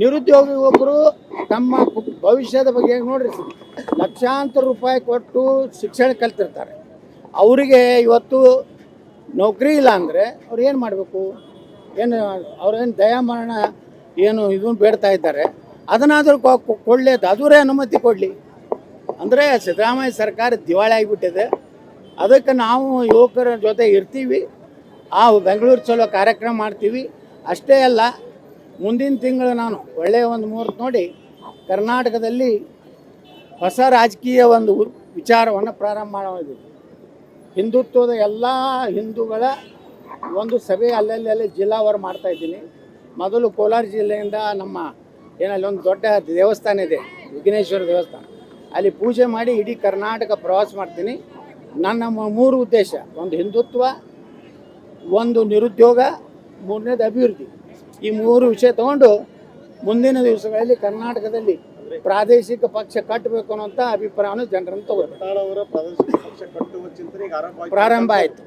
ನಿರುದ್ಯೋಗಿ ಯುವಕರು ತಮ್ಮ ಭವಿಷ್ಯದ ಬಗ್ಗೆ ನೋಡ್ರಿ, ಲಕ್ಷಾಂತರ ರೂಪಾಯಿ ಕೊಟ್ಟು ಶಿಕ್ಷಣ ಕಲ್ತಿರ್ತಾರೆ. ಅವರಿಗೆ ಇವತ್ತು ನೌಕರಿ ಇಲ್ಲ ಅಂದರೆ ಅವ್ರು ಏನು ಮಾಡಬೇಕು? ಏನು ಅವ್ರೇನು ದಯಾಮರಣ ಏನು ಇದನ್ನು ಬೇಡ್ತಾ ಇದ್ದಾರೆ, ಅದನ್ನಾದರೂ ಕೊಡಲಿ, ಅದರೇ ಅನುಮತಿ ಕೊಡಲಿ. ಅಂದರೆ ಸಿದ್ದರಾಮಯ್ಯ ಸರ್ಕಾರ ದಿವಾಳಿ ಆಗಿಬಿಟ್ಟಿದೆ. ಅದಕ್ಕೆ ನಾವು ಯುವಕರ ಜೊತೆ ಇರ್ತೀವಿ. ಬೆಂಗಳೂರು ಚಲೋ ಕಾರ್ಯಕ್ರಮ ಮಾಡ್ತೀವಿ. ಅಷ್ಟೇ ಅಲ್ಲ, ಮುಂದಿನ ತಿಂಗಳು ನಾನು ಒಳ್ಳೆಯ ಒಂದು ಮುಹೂರ್ತ ನೋಡಿ ಕರ್ನಾಟಕದಲ್ಲಿ ಹೊಸ ರಾಜಕೀಯ ಒಂದು ವಿಚಾರವನ್ನು ಪ್ರಾರಂಭ ಮಾಡಿದ್ದೀವಿ. ಹಿಂದುತ್ವದ ಎಲ್ಲ ಹಿಂದೂಗಳ ಒಂದು ಸಭೆ ಅಲ್ಲಲ್ಲಿ ಜಿಲ್ಲಾವಾರು ಮಾಡ್ತಾಯಿದ್ದೀನಿ. ಮೊದಲು ಕೋಲಾರ ಜಿಲ್ಲೆಯಿಂದ ನಮ್ಮ ಏನಲ್ಲಿ ಒಂದು ದೊಡ್ಡ ದೇವಸ್ಥಾನ ಇದೆ, ವಿಘ್ನೇಶ್ವರ ದೇವಸ್ಥಾನ, ಅಲ್ಲಿ ಪೂಜೆ ಮಾಡಿ ಇಡೀ ಕರ್ನಾಟಕ ಪ್ರವಾಸ ಮಾಡ್ತೀನಿ. ನನ್ನ 3 ಉದ್ದೇಶ: ಒಂದು ಹಿಂದುತ್ವ, ಒಂದು ನಿರುದ್ಯೋಗ, 3ನೇದು ಅಭಿವೃದ್ಧಿ. ಈ 3 ವಿಷಯ ತಗೊಂಡು ಮುಂದಿನ ದಿವಸಗಳಲ್ಲಿ ಕರ್ನಾಟಕದಲ್ಲಿ ಪ್ರಾದೇಶಿಕ ಪಕ್ಷ ಕಟ್ಟಬೇಕು ಅನ್ನೋಂಥ ಅಭಿಪ್ರಾಯವನ್ನು ಜನರನ್ನು ತಗೋತಾರೆ. ಪ್ರಾದೇಶಿಕ ಪಕ್ಷ ಕಟ್ಟುವ ಚಿಂತನೆ ಪ್ರಾರಂಭ ಆಯಿತು.